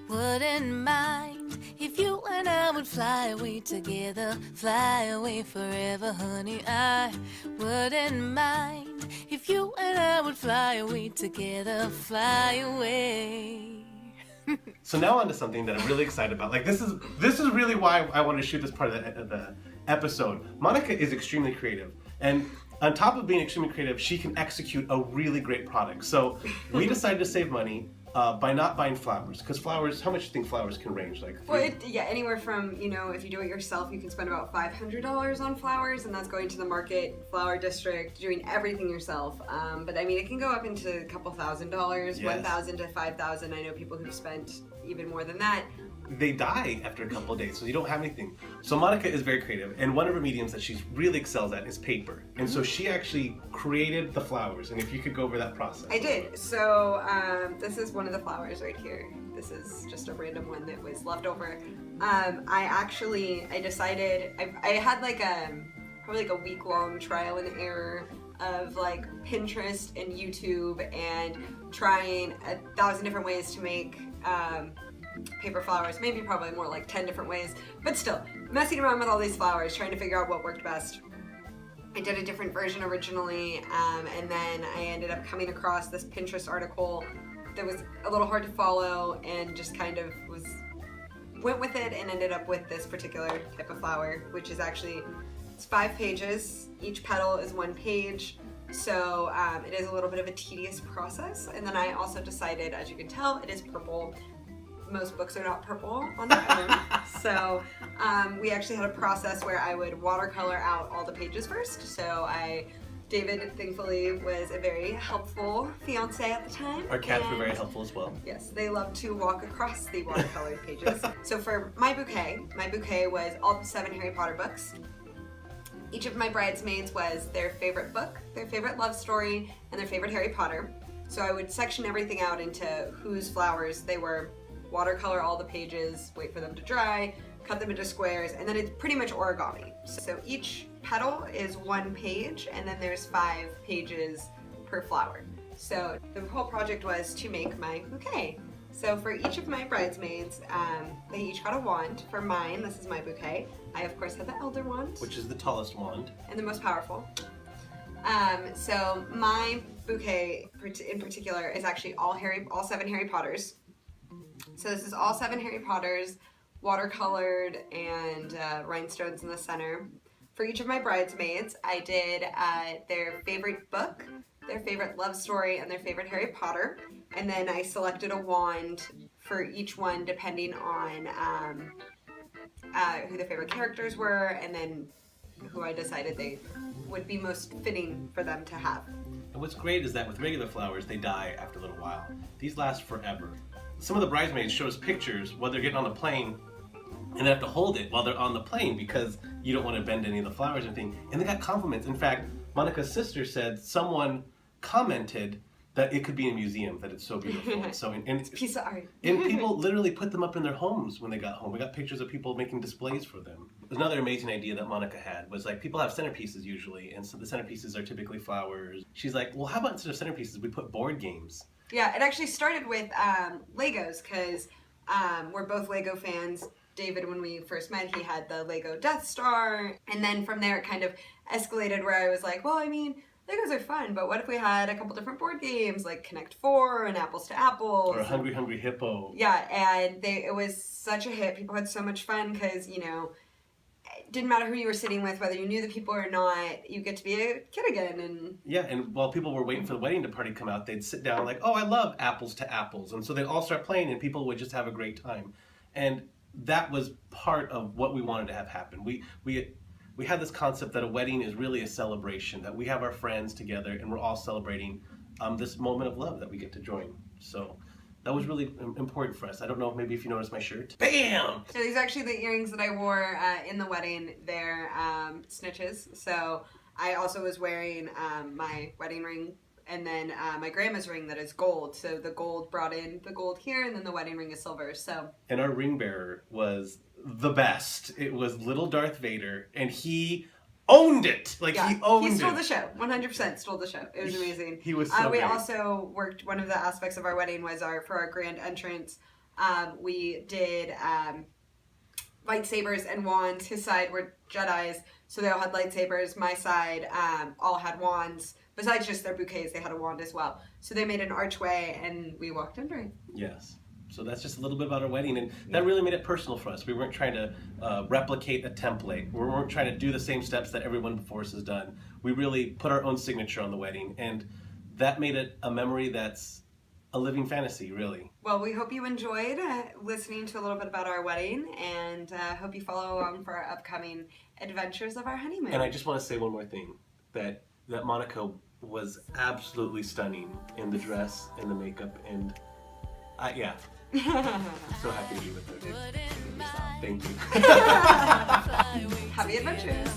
Wouldn't mind if you and I would fly away together, fly away forever, honey. I wouldn't mind if you and I would fly away together, fly away. So now on to something that I'm really excited about. Like this is really why I want to shoot this part of the episode. Monica is extremely creative, and on top of being extremely creative, she can execute a really great product. So we decided to save money by not buying flowers, because flowers, how much do you think flowers can range? Like well, anywhere from, if you do it yourself, you can spend about $500 on flowers, and that's going to the market, flower district, doing everything yourself. But I mean, it can go up into a couple $1,000s, Yes. $1,000 to $5,000. I know people who've spent even more than that. they die after a couple of days, so you don't have anything. So Monica is very creative, and one of her mediums that she really excels at is paper. And so she actually created the flowers, and if you could go over that process. I did. So this is one of the flowers right here. This is just a random one that was left over. I decided, I had probably like a week-long trial and error of like Pinterest and YouTube and trying 1,000 different ways to make paper flowers, maybe probably more like 10 different ways, but still messing around with all these flowers, trying to figure out what worked best. I did a different version originally, and then I ended up coming across this Pinterest article that was a little hard to follow, and just kind of went with it and ended up with this particular type of flower, which is actually, it's 5 pages. Each petal is 1 page. So it is a little bit of a tedious process. And then I also decided, as you can tell, it is purple. Most books are not purple on their own. So we actually had a process where I would watercolor out all the pages first. So David, thankfully, was a very helpful fiance at the time. Our cats were very helpful as well. Yes, they love to walk across the watercolored pages. So for my bouquet was all 7 Harry Potter books. Each of my bridesmaids was their favorite book, their favorite love story, and their favorite Harry Potter. So I would section everything out into whose flowers they were, watercolor all the pages, wait for them to dry, cut them into squares, and then it's pretty much origami. So each petal is 1 page, and then there's 5 pages per flower. So the whole project was to make my bouquet. So for each of my bridesmaids, they each got a wand. For mine, this is my bouquet. I of course had the elder wand. Which is the tallest wand. And the most powerful. So my bouquet in particular is actually all 7 Harry Potters. So this is all 7 Harry Potters, watercolored and rhinestones in the center. For each of my bridesmaids, I did their favorite book, their favorite love story, and their favorite Harry Potter. And then I selected a wand for each one depending on who the favorite characters were, and then who I decided they would be most fitting for them to have. And what's great is that with regular flowers, they die after a little while. These last forever. Some of the bridesmaids show us pictures while they're getting on the plane, and they have to hold it while they're on the plane because you don't want to bend any of the flowers or anything. And they got compliments. In fact, Monica's sister said someone commented that it could be in a museum, that it's so beautiful. It's a piece of art. And people literally put them up in their homes when they got home. We got pictures of people making displays for them. Another amazing idea that Monica had was like, people have centerpieces usually, and so the centerpieces are typically flowers. She's like, well, how about instead of centerpieces, we put board games? Yeah, it actually started with Legos, because we're both Lego fans. David, when we first met, he had the Lego Death Star, and then from there it kind of escalated where I was like, well, I mean, Legos are fun, but what if we had a couple different board games like Connect 4 and Apples to Apples? Or Hungry Hungry Hippo. Yeah, and it was such a hit. People had so much fun because, it didn't matter who you were sitting with, whether you knew the people or not, you get to be a kid again. And yeah, and while people were waiting for the wedding party to come out, they'd sit down like, oh, I love Apples to Apples. And so they'd all start playing and people would just have a great time. And that was part of what we wanted to have happen. We had this concept that a wedding is really a celebration, that we have our friends together and we're all celebrating this moment of love that we get to join. So that was really important for us. I don't know, maybe if you noticed my shirt. Bam! So these are actually the earrings that I wore in the wedding. They're snitches. So I also was wearing my wedding ring, and then my grandma's ring that is gold. So the gold brought in the gold here, and then the wedding ring is silver. So. And our ring bearer was the best. It was little Darth Vader, and he owned it. He stole the show. 100% stole the show. It was amazing. He was so We great. also worked, one of the aspects of our wedding was for our grand entrance, We did lightsabers and wands. His side were Jedis, so they all had lightsabers. My side all had wands. Besides just their bouquets, they had a wand as well. So they made an archway, and we walked under it. Yes. So that's just a little bit about our wedding, and that really made it personal for us. We weren't trying to replicate a template. We weren't trying to do the same steps that everyone before us has done. We really put our own signature on the wedding, and that made it a memory that's a living fantasy, really. Well, we hope you enjoyed listening to a little bit about our wedding, and hope you follow along for our upcoming adventures of our honeymoon. And I just want to say one more thing, that Monica was absolutely stunning in the dress and the makeup, and yeah. So happy to be with her. Thank you. Happy adventures.